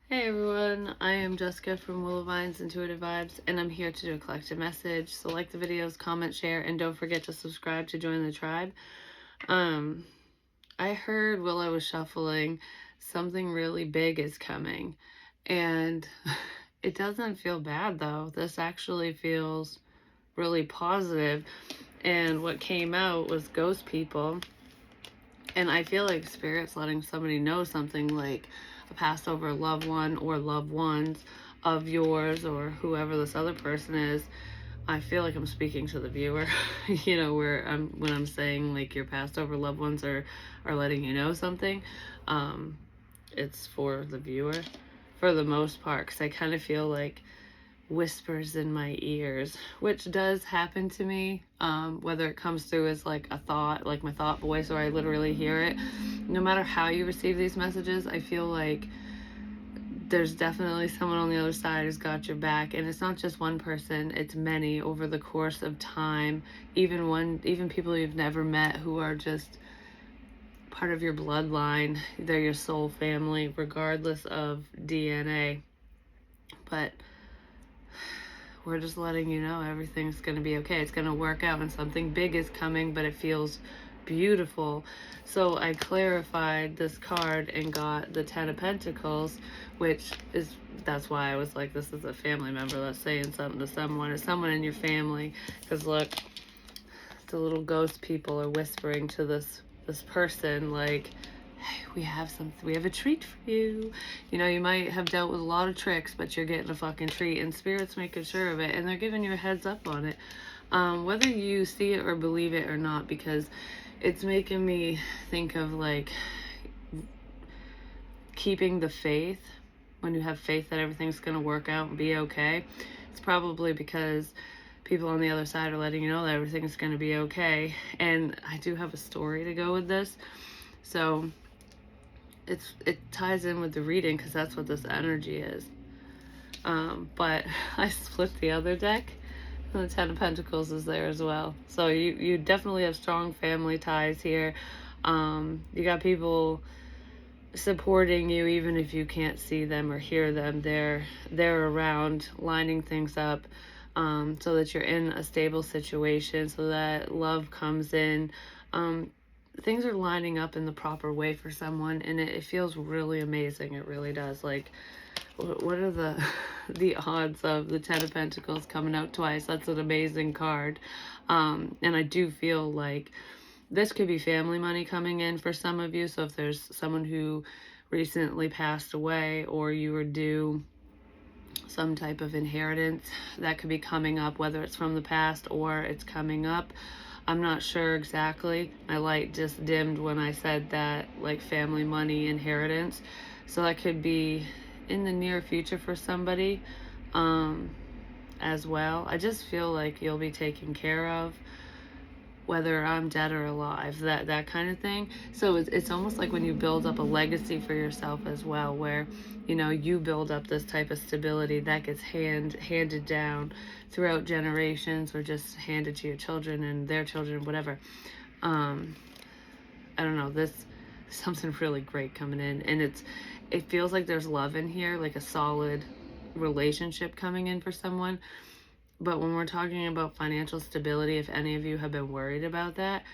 Hey everyone, I am Jessica from Willowvine's Intuitive Vibes, and I'm here to do a collective message. So like the videos, comment, share, and don't forget to subscribe to join the tribe. I heard while I was shuffling, something really big is coming, and it doesn't feel bad though. This actually feels really positive, and what came out was ghost people. And I feel like Spirit's letting somebody know something, like a passed over loved one or loved ones of yours or whoever this other person is. I feel like I'm speaking to the viewer, when I'm saying like your passed over loved ones are letting you know something. It's for the viewer for the most part, because I kind of feel like whispers in my ears, which does happen to me, whether it comes through as like a thought, like my thought voice, or I literally hear it. No matter how you receive these messages, I feel like there's definitely someone on the other side who's got your back, and it's not just one person, it's many over the course of time, even people you've never met who are just part of your bloodline. They're your soul family regardless of DNA. But we're just letting you know everything's going to be okay. It's going to work out, and something big is coming, but it feels beautiful. So I clarified this card and got the Ten of Pentacles, that's why I was like, this is a family member that's saying something to someone. It's someone in your family. Because look, the little ghost people are whispering to this person, like, hey, we have a treat for you. You might have dealt with a lot of tricks, but you're getting a fucking treat, and Spirit's making sure of it, and they're giving you a heads up on it. Whether you see it or believe it or not, because it's making me think of like keeping the faith. When you have faith that everything's going to work out and be okay, it's probably because people on the other side are letting you know that everything's going to be okay. And I do have a story to go with this. So it ties in with the reading, because that's what this energy is. But I flipped the other deck, and the Ten of Pentacles is there as well. So you definitely have strong family ties here. You got people supporting you even if you can't see them or hear them. They're around, lining things up, so that you're in a stable situation, so that love comes in. Things are lining up in the proper way for someone, and it feels really amazing. It really does. Like, what are the odds of the Ten of Pentacles coming out twice? That's an amazing card. And I do feel like this could be family money coming in for some of you. So if there's someone who recently passed away, or you were due some type of inheritance, that could be coming up, whether it's from the past or it's coming up. I'm not sure exactly. My light just dimmed when I said that, like family money, inheritance. So that could be in the near future for somebody as well. I just feel like you'll be taken care of, whether I'm dead or alive, that kind of thing. So it's almost like when you build up a legacy for yourself as well, where you build up this type of stability that gets handed down throughout generations, or just handed to your children and their children, whatever. I don't know, this something really great coming in, and it feels like there's love in here, like a solid relationship coming in for someone. But when we're talking about financial stability, if any of you have been worried about that,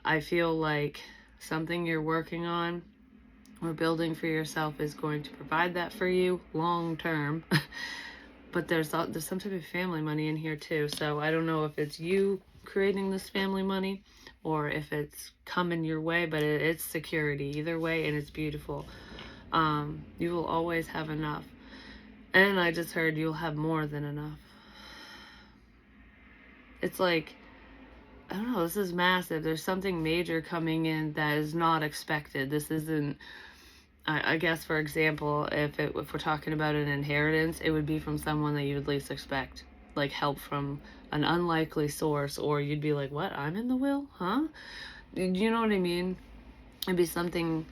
I feel like something you're working on or building for yourself is going to provide that for you long term. But there's some type of family money in here too. So I don't know if it's you creating this family money or if it's coming your way, but it's security either way, and it's beautiful. You will always have enough. And I just heard you'll have more than enough. It's like, I don't know, this is massive. There's something major coming in that is not expected. This isn't, I guess, for example, if we're talking about an inheritance, it would be from someone that you would least expect, like help from an unlikely source, or you'd be like, what, I'm in the will? Huh? You know what I mean? It'd be something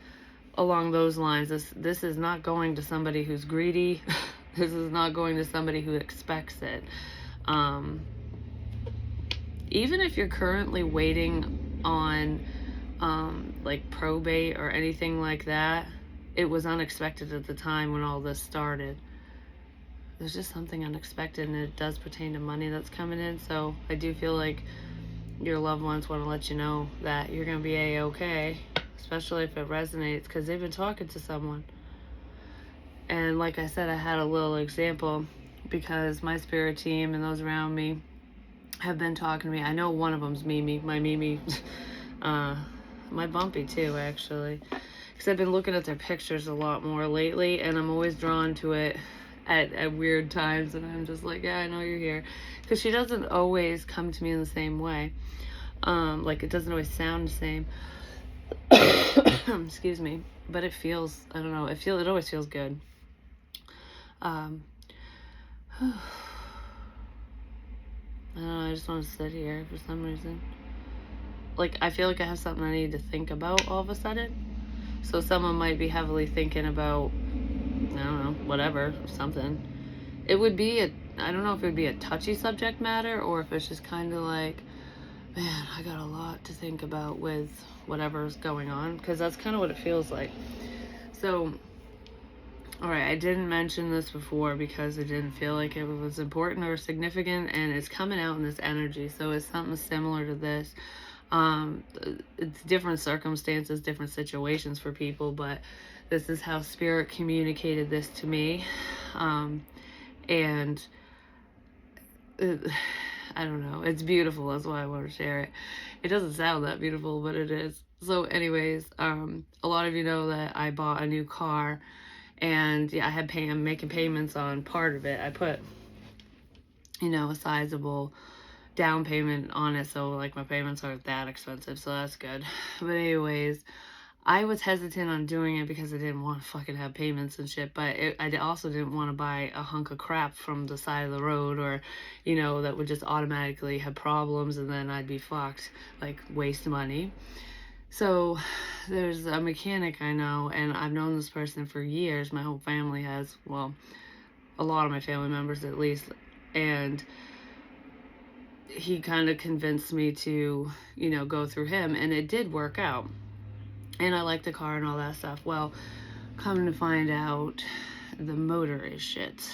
along those lines. This is not going to somebody who's greedy. This is not going to somebody who expects it. Even if you're currently waiting on like probate or anything like that, it was unexpected at the time when all this started. There's just something unexpected, and it does pertain to money that's coming in. So I do feel like your loved ones want to let you know that you're going to be a-okay, especially if it resonates, because they've been talking to someone. And like I said, I had a little example because my spirit team and those around me have been talking to me. I know one of them's Mimi, my Mimi, my Bumpy too, actually, because I've been looking at their pictures a lot more lately, and I'm always drawn to it at weird times, and I'm just like, yeah, I know you're here, because she doesn't always come to me in the same way. Like, it doesn't always sound the same. Excuse me, but it feels, I don't know, it always feels good. I don't know, I just want to sit here for some reason. Like, I feel like I have something I need to think about all of a sudden. So someone might be heavily thinking about, I don't know, whatever, something. It would be I don't know if it would be a touchy subject matter, or if it's just kind of like, man, I got a lot to think about with whatever's going on, because that's kind of what it feels like. So, all right, I didn't mention this before because it didn't feel like it was important or significant, and it's coming out in this energy. So it's something similar to this. It's different circumstances, different situations for people, but this is how spirit communicated this to me. And I don't know, it's beautiful. That's why I want to share it. It doesn't sound that beautiful, but it is. So anyways, a lot of you know that I bought a new car, and yeah, I'm making payments on part of it. I put, a sizable down payment on it, so like my payments aren't that expensive, so that's good. But anyways, I was hesitant on doing it because I didn't want to fucking have payments and shit, but I also didn't want to buy a hunk of crap from the side of the road, or that would just automatically have problems, and then I'd be fucked, like waste money. So there's a mechanic I know, and I've known this person for years. My whole family has, well, a lot of my family members at least, and he kind of convinced me to, go through him, and it did work out. And I like the car and all that stuff. Well, come to find out, the motor is shit.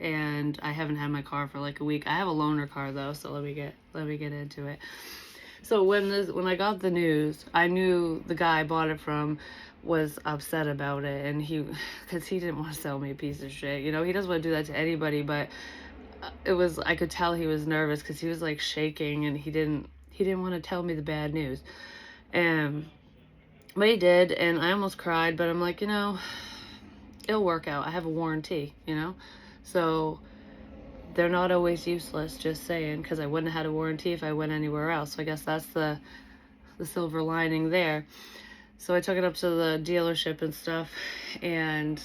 And I haven't had my car for like a week. I have a loaner car though, so let me get into it. So when I got the news, I knew the guy I bought it from was upset about it, and because he didn't want to sell me a piece of shit. He doesn't want to do that to anybody, but I could tell he was nervous because he was like shaking, and he didn't want to tell me the bad news. But he did, and I almost cried, but I'm like, it'll work out. I have a warranty, so they're not always useless, just saying, because I wouldn't have had a warranty if I went anywhere else. So I guess that's the silver lining there. So I took it up to the dealership and stuff, and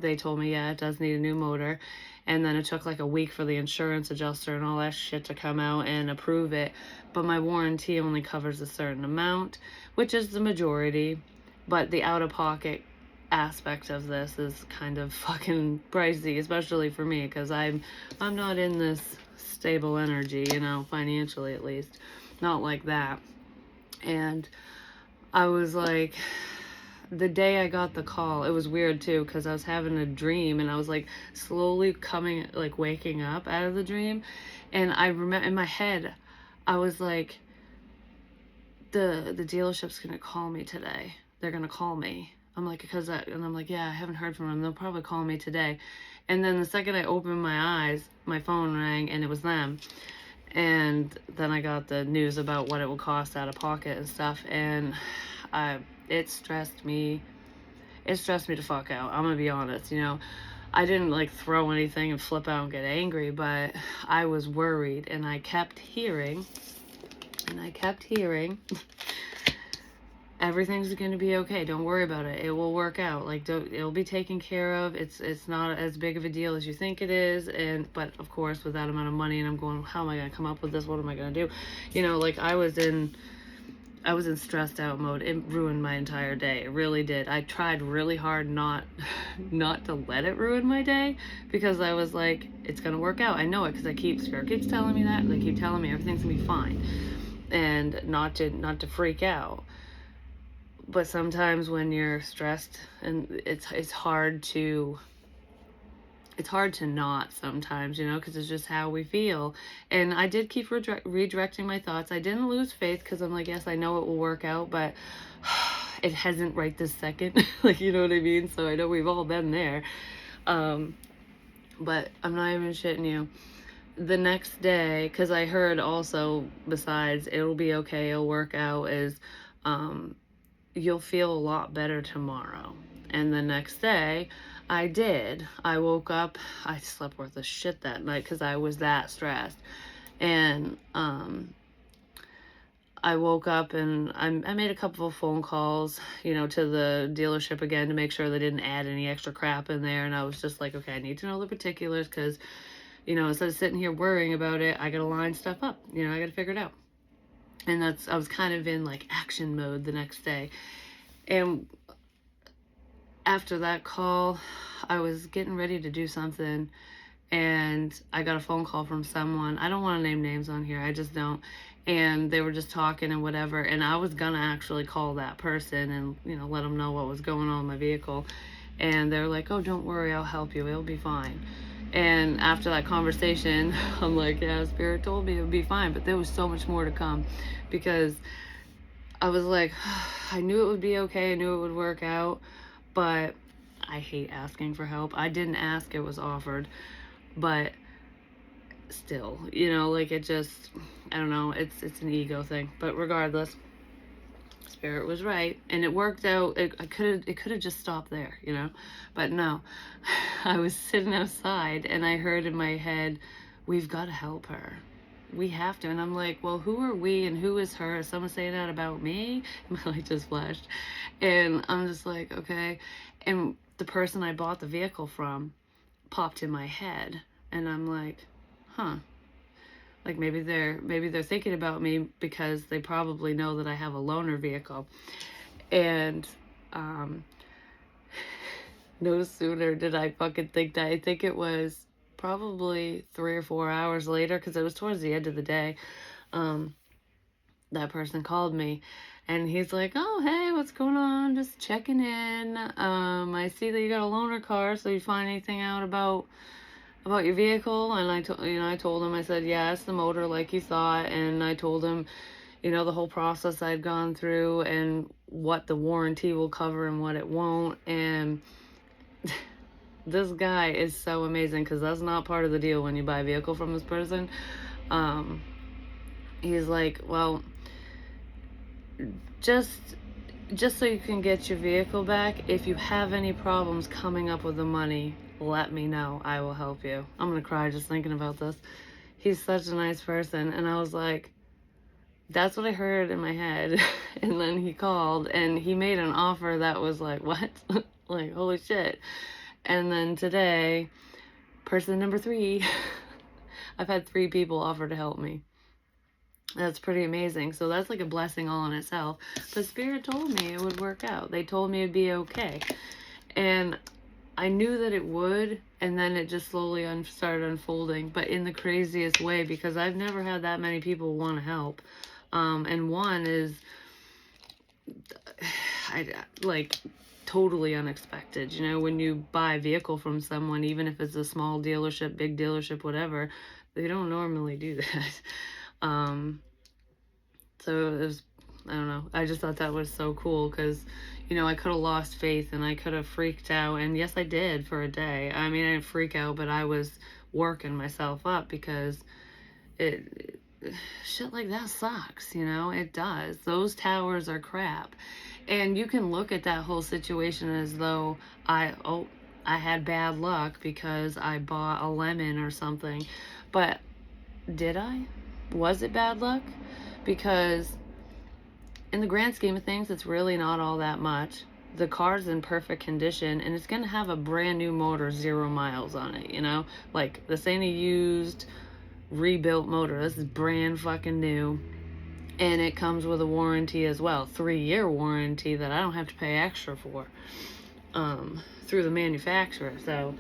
they told me, yeah, it does need a new motor. And then it took like a week for the insurance adjuster and all that shit to come out and approve it. But my warranty only covers a certain amount, which is the majority. But the out-of-pocket aspect of this is kind of fucking pricey, especially for me, because I'm not in this stable energy, financially at least. Not like that. And I was like, the day I got the call, it was weird too, because I was having a dream, and I was like slowly waking up out of the dream. And I remember in my head, I was like, the dealership's gonna call me today. They're gonna call me. I'm like, and I'm like, yeah, I haven't heard from them. They'll probably call me today. And then the second I opened my eyes, my phone rang, and it was them. And then I got the news about what it would cost out of pocket and stuff, and it stressed me. It stressed me to fuck out. I'm gonna be honest. I didn't like throw anything and flip out and get angry, but I was worried, and I kept hearing, everything's gonna be okay. Don't worry about it. It will work out. Like, it'll be taken care of. It's not as big of a deal as you think it is. But of course, with that amount of money, and I'm going, how am I gonna come up with this? What am I gonna do? Like I was in stressed out mode. It ruined my entire day. It really did. I tried really hard not to let it ruin my day, because I was like, it's gonna work out. I know it, because Spirit keeps telling me that, and they keep telling me everything's gonna be fine, and not to freak out. But sometimes when you're stressed, and it's hard to not sometimes, because it's just how we feel. And I did keep redirecting my thoughts. I didn't lose faith, because I'm like, yes, I know it will work out, but it hasn't right this second. Like, you know what I mean? So I know we've all been there. But I'm not even shitting you. The next day, because I heard also, besides it'll be okay, it'll work out, is you'll feel a lot better tomorrow. And the next day, I did. I woke up, I slept worth a shit that night because I was that stressed. And I woke up and I made a couple of phone calls, to the dealership again to make sure they didn't add any extra crap in there. And I was just like, okay, I need to know the particulars, because, instead of sitting here worrying about it, I got to line stuff up. I got to figure it out. And I was kind of in like action mode the next day. And after that call, I was getting ready to do something, and I got a phone call from someone. I don't want to name names on here. I just don't. And they were just talking and whatever. And I was going to actually call that person and, let them know what was going on with my vehicle. And they're like, oh, don't worry, I'll help you. It'll be fine. And after that conversation, I'm like, yeah, Spirit told me it would be fine. But there was so much more to come, because I was like, I knew it would be okay. I knew it would work out. But I hate asking for help. I didn't ask, it was offered. But still, like, it just, I don't know, it's an ego thing. But regardless, Spirit was right, and it worked out. It could have just stopped there, but no. I was sitting outside and I heard in my head, we've got to help her, we have to. And I'm like, well, who are we and who is her? Is someone saying that about me? My light just flashed, and I'm just like, okay. And the person I bought the vehicle from popped in my head, and I'm like, huh, like maybe they're thinking about me, because they probably know that I have a loaner vehicle. And no sooner did I fucking think that, I think it was probably 3 or 4 hours later, because it was towards the end of the day, that person called me, and he's like, oh, hey, what's going on? Just checking in. I see that you got a loaner car, so you find anything out about your vehicle? And I told him, I said, yeah, it's the motor like you thought. And I told him, the whole process I'd gone through and what the warranty will cover and what it won't. And this guy is so amazing, because that's not part of the deal when you buy a vehicle from this person. He's like, well, just so you can get your vehicle back, if you have any problems coming up with the money, let me know. I will help you. I'm gonna cry just thinking about this. He's such a nice person. And I was like, that's what I heard in my head. And then he called and he made an offer that was like, what? Like, holy shit. And then today, person number 3, I've had 3 people offer to help me. That's pretty amazing. So that's like a blessing all in itself. But Spirit told me it would work out. They told me it'd be okay. And I knew that it would, and then it just slowly started unfolding, but in the craziest way, because I've never had that many people want to help. And one is, like, totally unexpected. When you buy a vehicle from someone, even if it's a small dealership, big dealership, whatever, they don't normally do that. So it was, I don't know, I just thought that was so cool, because I could have lost faith and I could have freaked out. And yes, I did for a day. I mean, I didn't freak out, but I was working myself up, because shit like that sucks, it does. Those towers are crap. And you can look at that whole situation as though I had bad luck because I bought a lemon or something. But did I? Was it bad luck? Because in the grand scheme of things, it's really not all that much. The car's in perfect condition, and it's going to have a brand new motor, 0 miles on it, Like, this ain't a used, rebuilt motor. This is brand fucking new. And it comes with a warranty as well. 3-year warranty that I don't have to pay extra for, through the manufacturer. So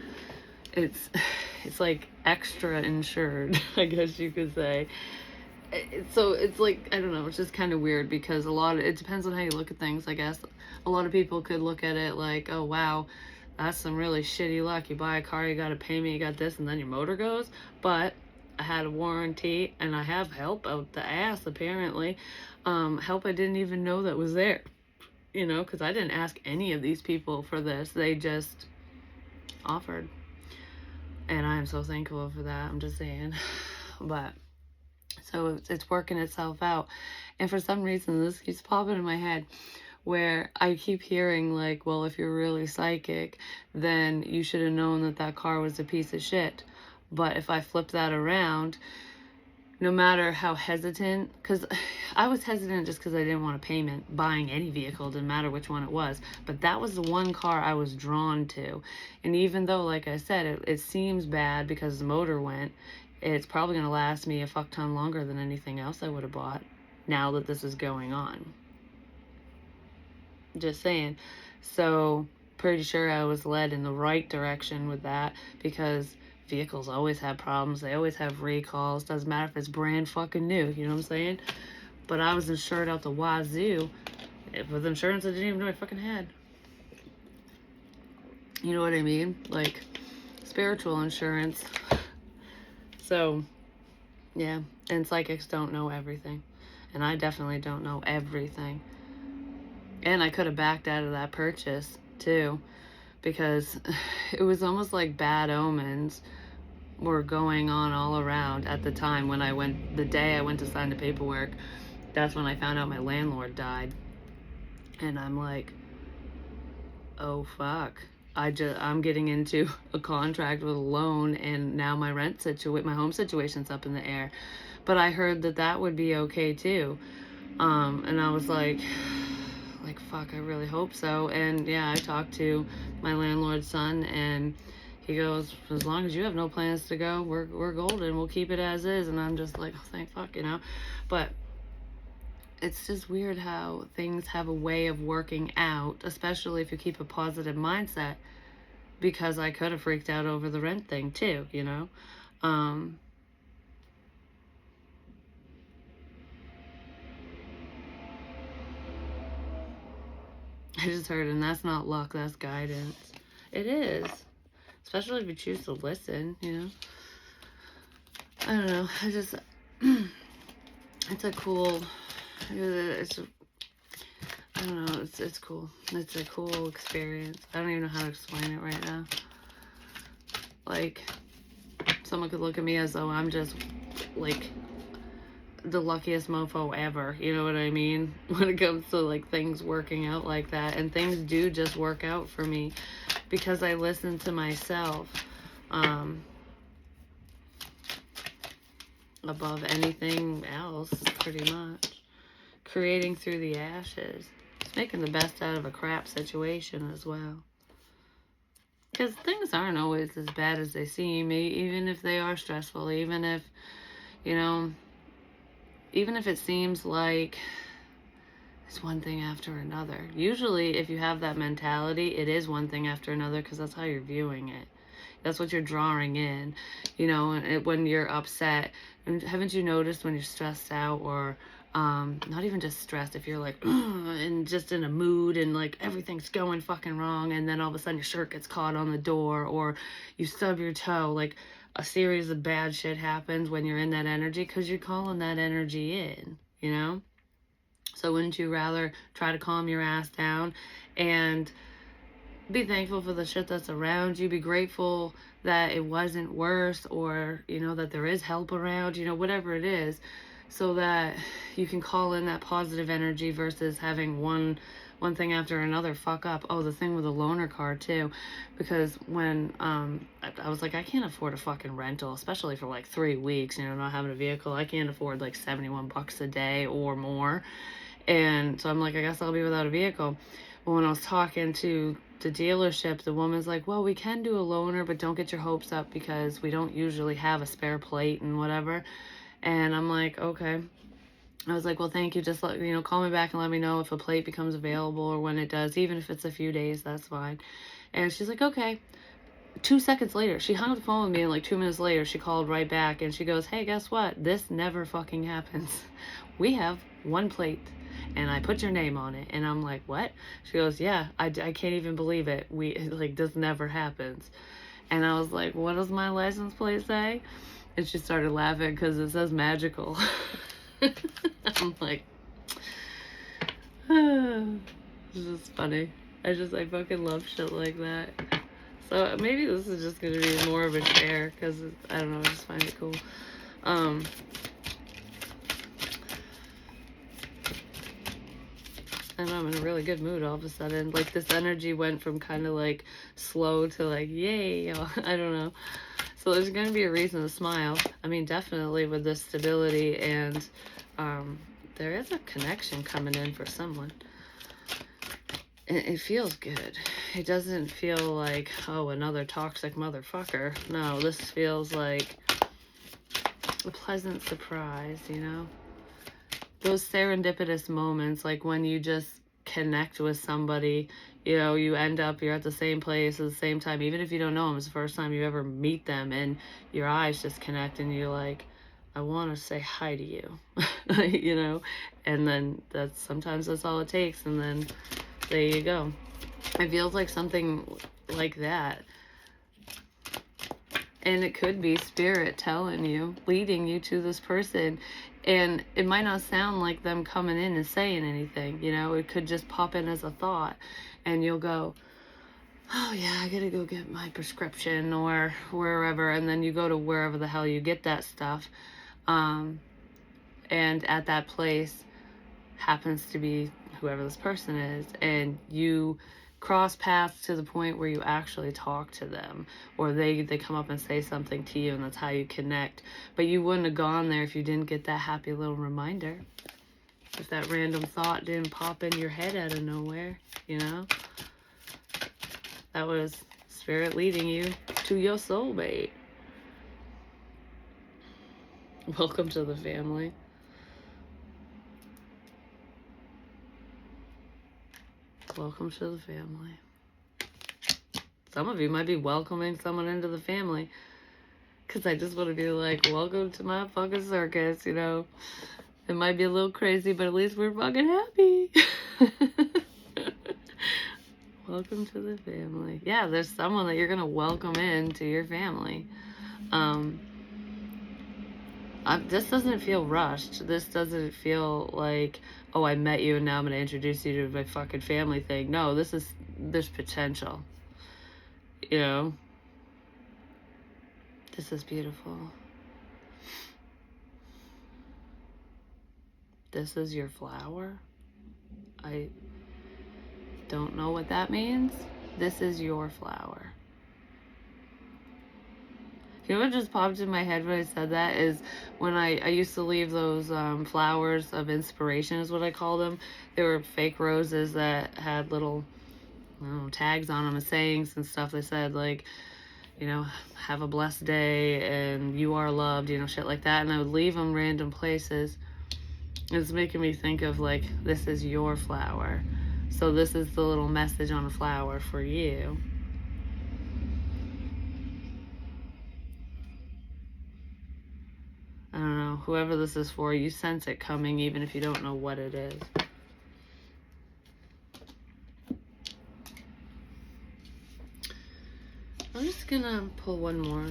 it's like extra insured, I guess you could say. so it's like, I don't know, it's just kind of weird because it depends on how you look at things, I guess. A lot of people could look at it like, oh wow, that's some really shitty luck. You buy a car, you got to pay me, you got this, and then your motor goes. But I had a warranty and I have help out the ass, apparently. Help I didn't even know that was there, because I didn't ask any of these people for this. They just offered. And I am so thankful for that. I'm just saying. But so it's working itself out. And for some reason, this keeps popping in my head where I keep hearing like, well, if you're really psychic, then you should have known that that car was a piece of shit. But if I flip that around, no matter how hesitant, because I was hesitant just because I didn't want a payment buying any vehicle, didn't matter which one it was. But that was the one car I was drawn to. And even though, like I said, it seems bad because the motor went, it's probably going to last me a fuck ton longer than anything else I would have bought now that this is going on. Just saying. So, pretty sure I was led in the right direction with that because vehicles always have problems. They always have recalls. Doesn't matter if it's brand fucking new. You know what I'm saying? But I was insured out the wazoo with insurance I didn't even know I fucking had. You know what I mean? Like, spiritual insurance. So, yeah. And psychics don't know everything. And I definitely don't know everything. And I could have backed out of that purchase, too. Because it was almost like bad omens were going on all around at the time when the day I went to sign the paperwork. That's when I found out my landlord died. And I'm like, oh fuck. I'm getting into a contract with a loan and now my my home situation's up in the air. But I heard that would be okay too. And I was like, fuck, I really hope so. And yeah, I talked to my landlord's son and he goes, as long as you have no plans to go, we're golden. We'll keep it as is. And I'm just like, oh, thank fuck, But it's just weird how things have a way of working out, especially if you keep a positive mindset, because I could have freaked out over the rent thing too, I just heard, and that's not luck, that's guidance. It is. Especially if you choose to listen, I don't know. It's a cool, I don't know, it's cool. It's a cool experience. I don't even know how to explain it right now. Like, someone could look at me as though I'm just, like, the luckiest mofo ever, you know what I mean? When it comes to, like, things working out like that. And things do just work out for me because I listen to myself above anything else, pretty much. Creating through the ashes. It's making the best out of a crap situation as well. Because things aren't always as bad as they seem, even if they are stressful, even if, even if it seems like it's one thing after another. Usually, if you have that mentality, it is one thing after another because that's how you're viewing it. That's what you're drawing in, when you're upset. And haven't you noticed when you're stressed out or not even just stressed, if you're like and just in a mood and like everything's going fucking wrong and then all of a sudden your shirt gets caught on the door or you stub your toe, like a series of bad shit happens when you're in that energy because you're calling that energy in, So wouldn't you rather try to calm your ass down and be thankful for the shit that's around you, be grateful that it wasn't worse or, that there is help around, whatever it is, so that you can call in that positive energy versus having one thing after another fuck up. Oh, the thing with the loaner car too, because when I was like, I can't afford a fucking rental, especially for like 3 weeks, not having a vehicle. I can't afford like $71 a day or more. And so I'm like, I guess I'll be without a vehicle. But when I was talking to the dealership, the woman's like, well, we can do a loaner, but don't get your hopes up because we don't usually have a spare plate and whatever. And I'm like, okay. I was like, well, thank you. Just call me back and let me know if a plate becomes available or when it does. Even if it's a few days, that's fine. And she's like, okay. 2 seconds later, she hung up the phone with me, and like 2 minutes later, she called right back and she goes, hey, guess what? This never fucking happens. We have one plate and I put your name on it. And I'm like, what? She goes, yeah, I can't even believe it. Like, this never happens. And I was like, what does my license plate say? And she started laughing because it says magical. I'm like, it's just funny. I fucking love shit like that. So maybe this is just going to be more of a share because, I don't know, I just find it cool. I don't know, I'm in a really good mood all of a sudden. Like, this energy went from kind of like slow to like, yay, I don't know. So there's going to be a reason to smile. I mean, definitely with this stability, and there is a connection coming in for someone. It feels good. It doesn't feel like, oh, another toxic motherfucker. No, this feels like a pleasant surprise, you know? Those serendipitous moments, like when you just connect with somebody, you know, you end up, you're at the same place at the same time, even if you don't know them, it's the first time you ever meet them, and your eyes just connect, and you're like, I want to say hi to you, you know? And then sometimes that's all it takes, and then there you go. It feels like something like that. And it could be spirit telling you, leading you to this person. And it might not sound like them coming in and saying anything, you know? It could just pop in as a thought. And you'll go, oh yeah, I gotta go get my prescription or wherever. And then you go to wherever the hell you get that stuff. And at that place happens to be whoever this person is, and you cross paths to the point where you actually talk to them, or they come up and say something to you, and that's how you connect. But you wouldn't have gone there if you didn't get that happy little reminder, if that random thought didn't pop in your head out of nowhere, you know? That was spirit leading you to your soulmate. Welcome to the family. Welcome to the family. Some of you might be welcoming someone into the family, because I just want to be like, welcome to my fucking circus, you know? It might be a little crazy, but at least we're fucking happy. Welcome to the family. Yeah, there's someone that you're going to welcome into your family. This doesn't feel rushed. This doesn't feel like, oh, I met you and now I'm going to introduce you to my fucking family thing. No, there's potential. You know? This is beautiful. This is your flower. I don't know what that means. This is your flower. You know what just popped in my head when I said that is when I used to leave those flowers of inspiration, is what I call them. They were fake roses that had little, I don't know, tags on them and sayings and stuff. They said, like, you know, have a blessed day and you are loved, you know, shit like that. And I would leave them random places. It's making me think of, like, this is your flower. So this is the little message on a flower for you. I don't know, whoever this is for, you sense it coming even if you don't know what it is. I'm just gonna pull one more.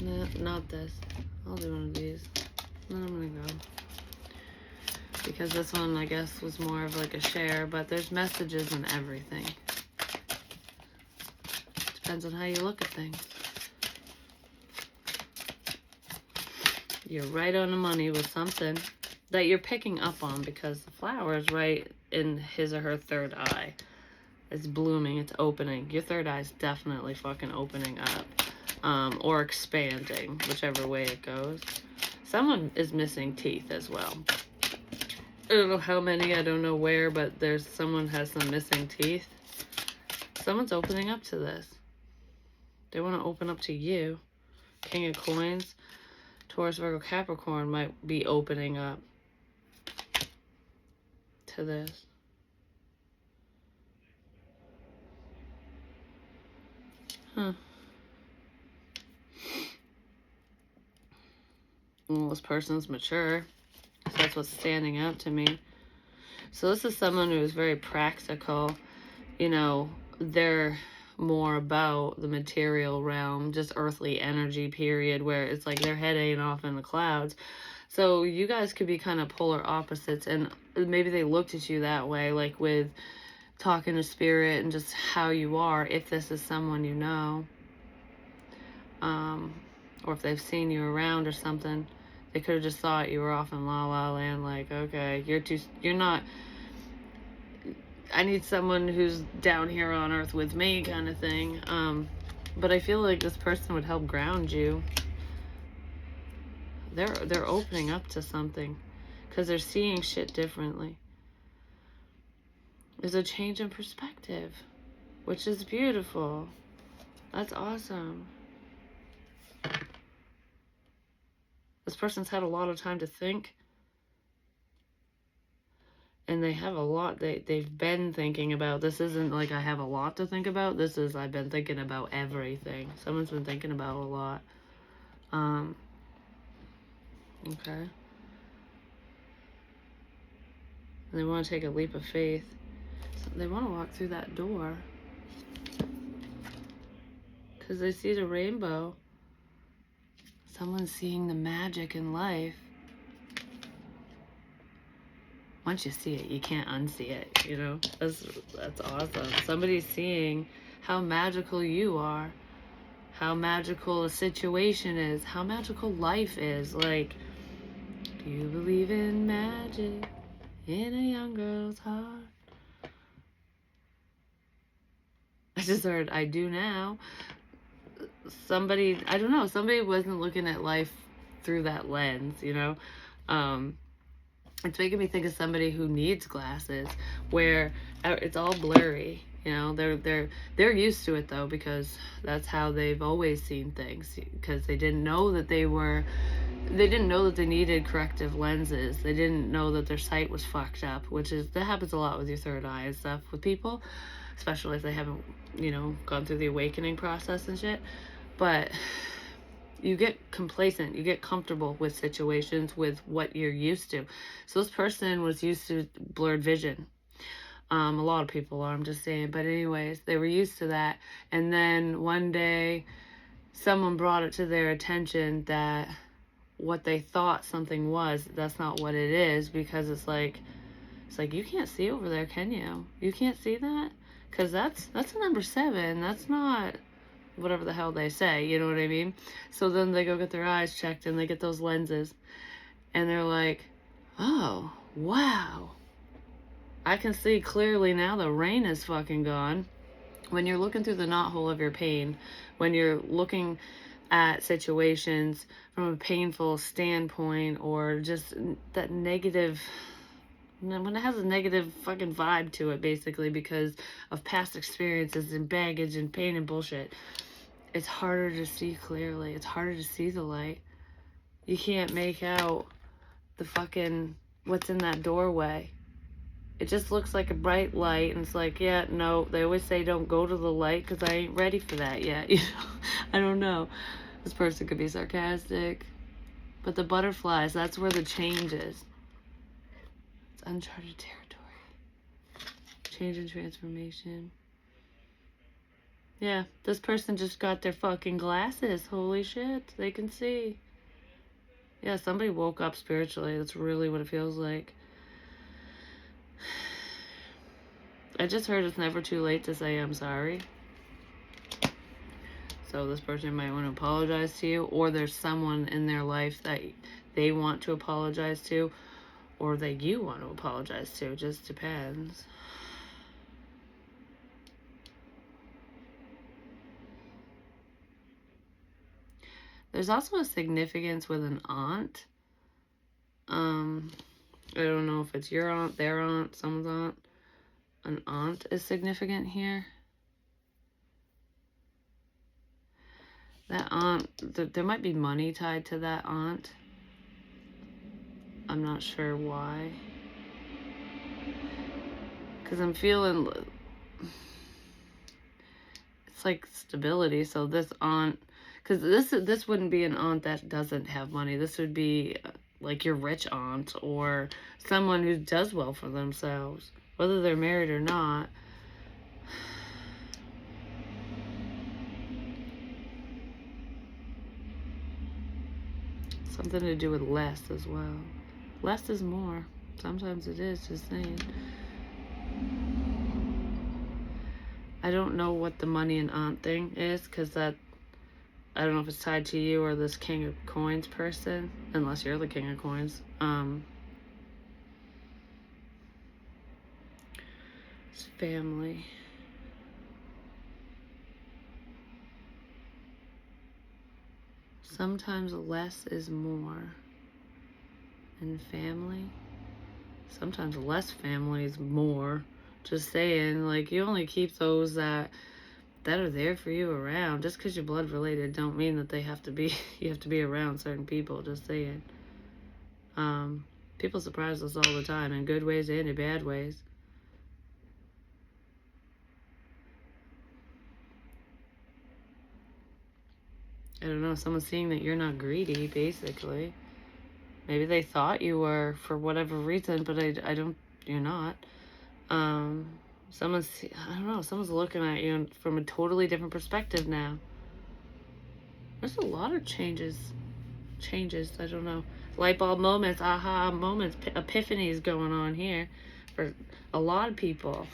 No, not this. I'll do one of these. Then I'm gonna go. Because this one, I guess, was more of like a share, but there's messages in everything. Depends on how you look at things. You're right on the money with something that you're picking up on, because the flower is right in his or her third eye. It's blooming, it's opening. Your third eye is definitely fucking opening up, or expanding, whichever way it goes. Someone is missing teeth as well. I don't know how many, I don't know where, but someone has some missing teeth. Someone's opening up to this. They want to open up to you. King of Coins. Taurus, Virgo, Capricorn might be opening up to this. Huh. Well, this person's mature. So that's what's standing out to me. So this is someone who is very practical. You know, they're more about the material realm, just earthly energy, period, where it's like their head ain't off in the clouds. So you guys could be kind of polar opposites, and maybe they looked at you that way, like with talking to spirit and just how you are, if this is someone you know. Or if they've seen you around or something, they could have just thought you were off in La La Land, like, okay, you're not, I need someone who's down here on earth with me kind of thing. But I feel like this person would help ground you. They're opening up to something because they're seeing shit differently. There's a change in perspective, which is beautiful. That's awesome. This person's had a lot of time to think, and they have a lot they've been thinking about. This isn't like I have a lot to think about. This is I've been thinking about everything. Someone's been thinking about a lot. Okay. And they want to take a leap of faith. So they want to walk through that door because they see the rainbow. Someone's seeing the magic in life. Once you see it, you can't unsee it, you know? That's awesome. Somebody's seeing how magical you are, how magical a situation is, how magical life is. Like, do you believe in magic in a young girl's heart? I just heard I do now. Somebody, I don't know, somebody wasn't looking at life through that lens, you know? It's making me think of somebody who needs glasses, where it's all blurry. You know, they're used to it though, because that's how they've always seen things. Because they didn't know that they needed corrective lenses. They didn't know that their sight was fucked up, that happens a lot with your third eye and stuff with people, especially if they haven't, you know, gone through the awakening process and shit. But you get complacent, you get comfortable with situations, with what you're used to. So this person was used to blurred vision. A lot of people are, I'm just saying. But anyways, they were used to that. And then one day, someone brought it to their attention that what they thought something was, that's not what it is. Because it's like, you can't see over there, can you? You can't see that? Because that's a number 7. That's not whatever the hell they say, you know what I mean? So then they go get their eyes checked and they get those lenses and they're like, oh, wow, I can see clearly now. The rain is fucking gone. When you're looking through the knothole of your pain, when you're looking at situations from a painful standpoint, or just that negative, when it has a negative fucking vibe to it, basically because of past experiences and baggage and pain and bullshit, it's harder to see clearly. It's harder to see the light. You can't make out the fucking what's in that doorway. It just looks like a bright light, and it's like, yeah, no, they always say don't go to the light because I ain't ready for that yet. You know, I don't know. This person could be sarcastic, but the butterflies, that's where the change is. It's uncharted territory. Change and transformation. Yeah, this person just got their fucking glasses. Holy shit, they can see. Yeah, somebody woke up spiritually. That's really what it feels like. I just heard it's never too late to say I'm sorry. So this person might want to apologize to you, or there's someone in their life that they want to apologize to, or that you want to apologize to. It just depends. There's also a significance with an aunt. I don't know if it's your aunt, their aunt, someone's aunt. An aunt is significant here. That aunt, there might be money tied to that aunt. I'm not sure why. Because I'm feeling, it's like stability. So this aunt, Because this wouldn't be an aunt that doesn't have money. This would be like your rich aunt or someone who does well for themselves, whether they're married or not. Something to do with less as well. Less is more. Sometimes it is, just saying. I don't know what the money and aunt thing is, because that, I don't know if it's tied to you or this King of Coins person, unless you're the King of Coins. It's family. Sometimes less is more. And family. Sometimes less family is more. Just saying, like, you only keep those that are there for you around. Just because you're blood related don't mean that they have to be, you have to be around certain people. Just saying. People surprise us all the time, in good ways and in bad ways. I don't know, someone's seeing that you're not greedy, basically. Maybe they thought you were for whatever reason, but I don't, you're not. I don't know, someone's looking at you from a totally different perspective now. There's a lot of changes, I don't know. Light bulb moments, aha moments, epiphanies going on here for a lot of people.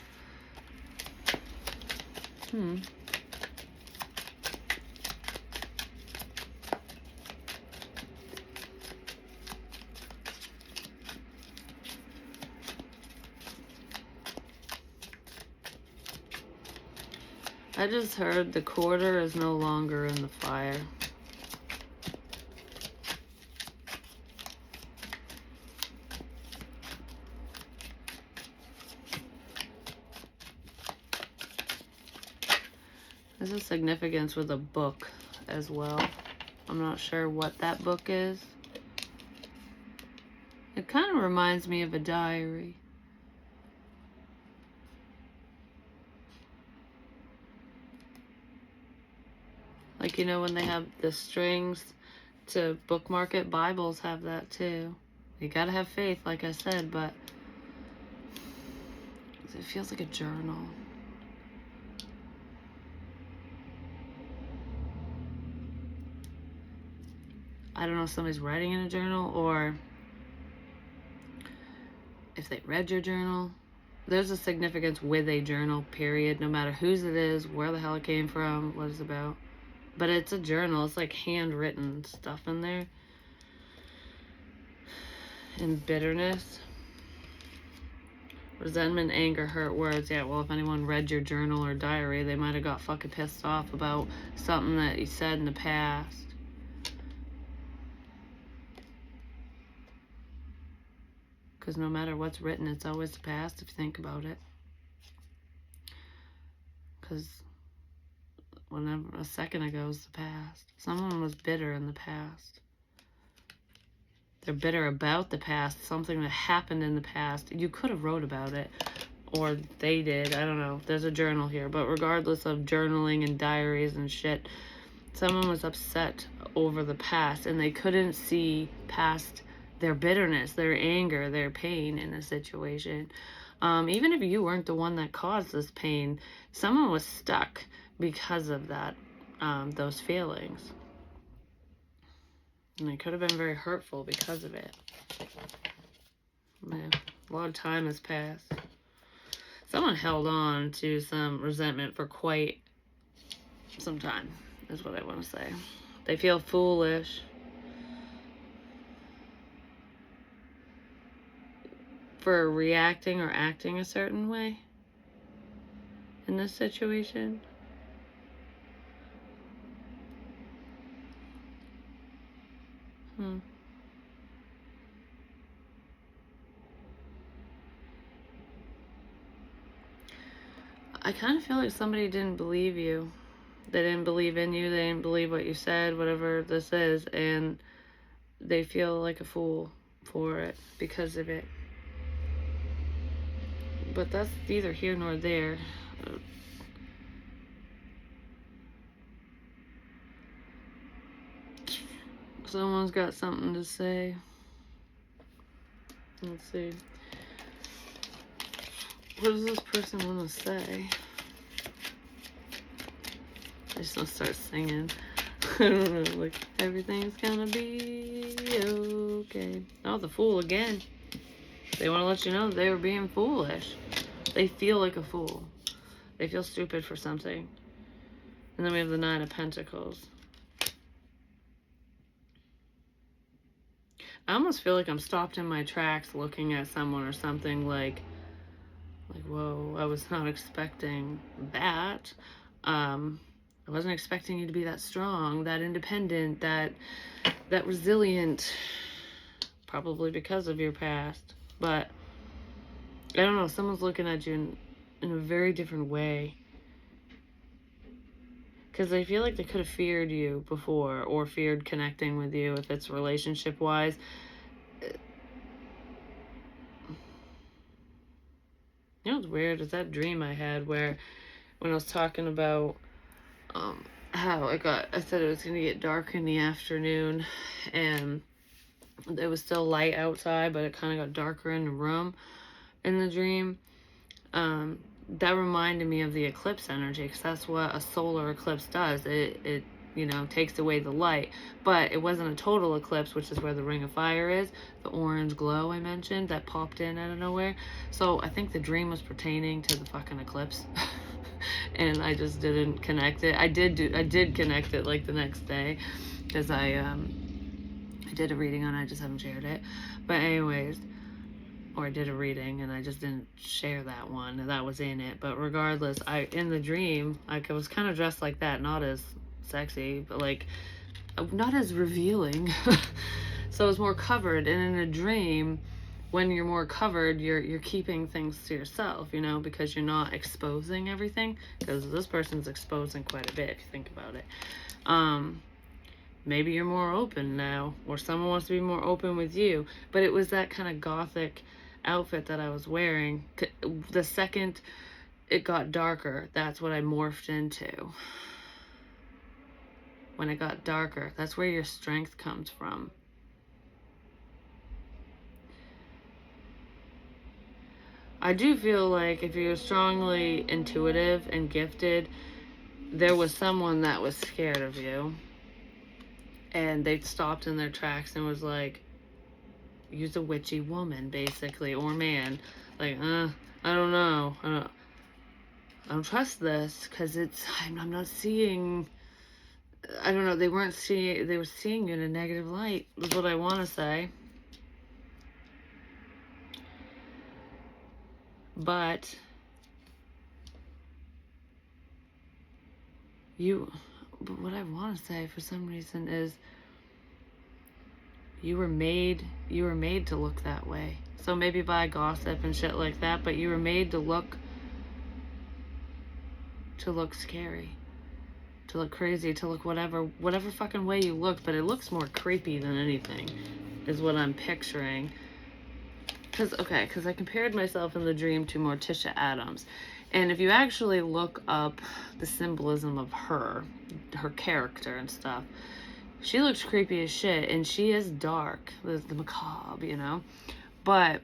I just heard the quarter is no longer in the fire. There's a significance with a book as well. I'm not sure what that book is. It kind of reminds me of a diary. Like, you know, when they have the strings to bookmark it, Bibles have that too. You gotta have faith, like I said, but it feels like a journal. I don't know if somebody's writing in a journal or if they read your journal. There's a significance with a journal, period, no matter whose it is, where the hell it came from, what it's about. But it's a journal. It's like handwritten stuff in there. And bitterness. Resentment, anger, hurt words. Yeah, well, if anyone read your journal or diary, they might have got fucking pissed off about something that you said in the past. Because no matter what's written, it's always the past if you think about it. Because whenever a second ago is the past. Someone was bitter in the past. They're bitter about the past, something that happened in the past. You could have wrote about it, or they did. I don't know. There's a journal here, but regardless of journaling and diaries and shit, someone was upset over the past, and they couldn't see past their bitterness, their anger, their pain in a situation. Even if you weren't the one that caused this pain, someone was stuck because of that, those feelings. And it could have been very hurtful because of it. Man, a lot of time has passed. Someone held on to some resentment for quite some time, is what I want to say. They feel foolish for reacting or acting a certain way in this situation. I kind of feel like somebody didn't believe you. They didn't believe in you. They didn't believe what you said, whatever this is. And they feel like a fool for it because of it. But that's neither here nor there. Someone's got something to say. Let's see. What does this person want to say? I just want to start singing. I don't know, like, everything's gonna be okay. Oh, the fool again. They want to let you know they were being foolish. They feel like a fool. They feel stupid for something. And then we have the Nine of Pentacles. I almost feel like I'm stopped in my tracks looking at someone or something like, whoa, I was not expecting that. I wasn't expecting you to be that strong, that independent, that resilient. Probably because of your past. But I don't know, someone's looking at you in a very different way. Because I feel like they could have feared you before, or feared connecting with you if it's relationship-wise. You know what's weird is that dream I had where, when I was talking about how I said it was going to get dark in the afternoon, and it was still light outside, but it kind of got darker in the room in the dream. That reminded me of the eclipse energy, because that's what a solar eclipse does. It you know, takes away the light. But it wasn't a total eclipse, which is where the Ring of Fire is, the orange glow I mentioned that popped in out of nowhere. So I think the dream was pertaining to the fucking eclipse. And I just didn't connect it. I did connect it like the next day, because I did a reading on it, I just haven't shared it. But anyways, or I did a reading and I just didn't share that one, and that was in it. But regardless, in the dream, like, I was kind of dressed like that, not as sexy, but like not as revealing. So I was more covered, and in a dream, when you're more covered, you're keeping things to yourself, you know, because you're not exposing everything, because this person's exposing quite a bit if you think about it. Maybe you're more open now, or someone wants to be more open with you. But it was that kind of gothic outfit that I was wearing. The second it got darker, that's what I morphed into. When it got darker, that's where your strength comes from. I do feel like if you're strongly intuitive and gifted, there was someone that was scared of you. And they stopped in their tracks and was like, use a witchy woman, basically, or man. Like, I don't know. I don't trust this, because I'm not seeing, I don't know, they were seeing you in a negative light, is what I want to say. But what I want to say for some reason is, you were made to look that way. So maybe by gossip and shit like that, but you were made to look scary, to look crazy, to look whatever fucking way you look. But it looks more creepy than anything, is what I'm picturing. Because I compared myself in the dream to Morticia Addams. And if you actually look up the symbolism of her character and stuff, she looks creepy as shit, and she is dark. The macabre, you know? But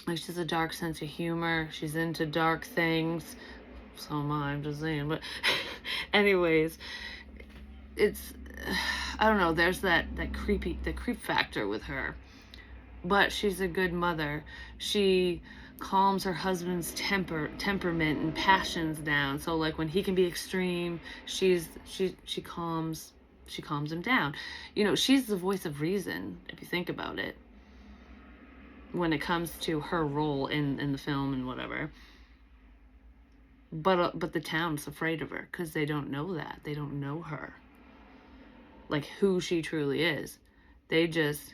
like, she has a dark sense of humor. She's into dark things. So am I, I'm just saying. But anyways, it's, I don't know, there's that creep factor with her. But she's a good mother. She calms her husband's temperament and passions down. So like, when he can be extreme, she calms him down. You know, she's the voice of reason, if you think about it, when it comes to her role in the film and whatever. But the town's afraid of her, because they don't know that. They don't know her, like, who she truly is. They just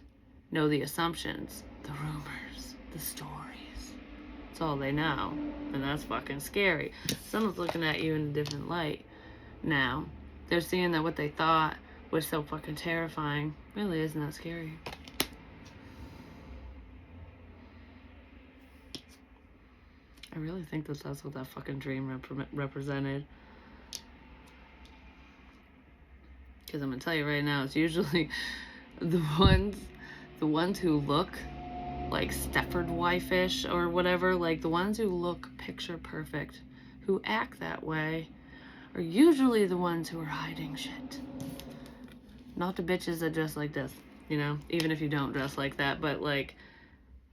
know the assumptions, the rumors, the stories. That's all they know. And that's fucking scary. Someone's looking at you in a different light now. They're seeing that what they thought was so fucking terrifying really isn't that scary. I really think that that's what that fucking dream represented. Because I'm gonna tell you right now, it's usually The ones who look like Stepford wife-ish or whatever, like the ones who look picture perfect, who act that way, are usually the ones who are hiding shit. Not the bitches that dress like this, you know, even if you don't dress like that, but like,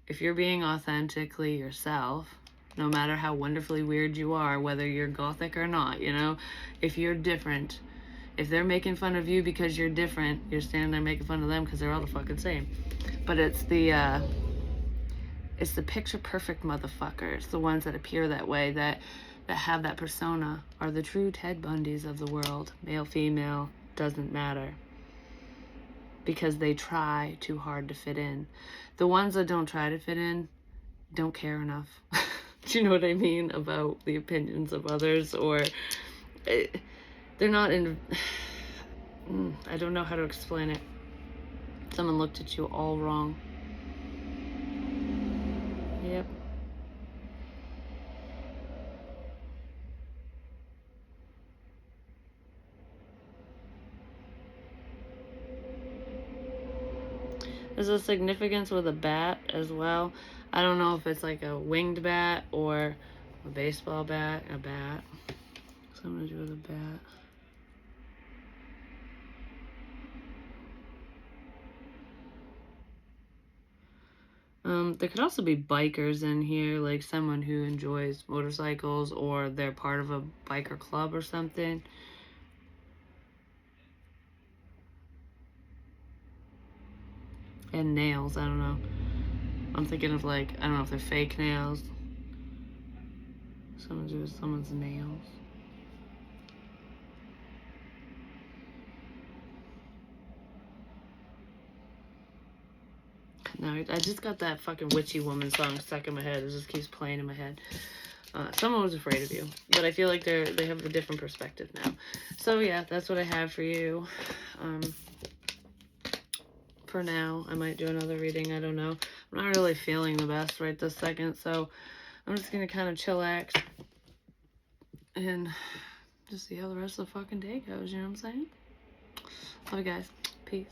if you're being authentically yourself, no matter how wonderfully weird you are, whether you're gothic or not, you know, if you're different, if they're making fun of you because you're different, you're standing there making fun of them because they're all the fucking same. But it's the picture perfect motherfuckers, the ones that appear that way, that have that persona, are the true Ted Bundys of the world. Male, female, doesn't matter. Because they try too hard to fit in. The ones that don't try to fit in don't care enough. Do you know what I mean? About the opinions of others, or they're not in... I don't know how to explain it. Someone looked at you all wrong. Yep. There's a significance with a bat as well. I don't know if it's like a winged bat or a baseball bat. A bat. Something to do with a bat. There could also be bikers in here, like someone who enjoys motorcycles, or they're part of a biker club or something. And nails, I don't know. I'm thinking of like, I don't know if they're fake nails. Something to do with someone's nails. No, I just got that fucking witchy woman song stuck in my head. It just keeps playing in my head. Someone was afraid of you, but I feel like they have a different perspective now. So yeah, that's what I have for you. For now, I might do another reading. I don't know. I'm not really feeling the best right this second, so I'm just gonna kind of chillax and just see how the rest of the fucking day goes. You know what I'm saying? Love you guys. Peace.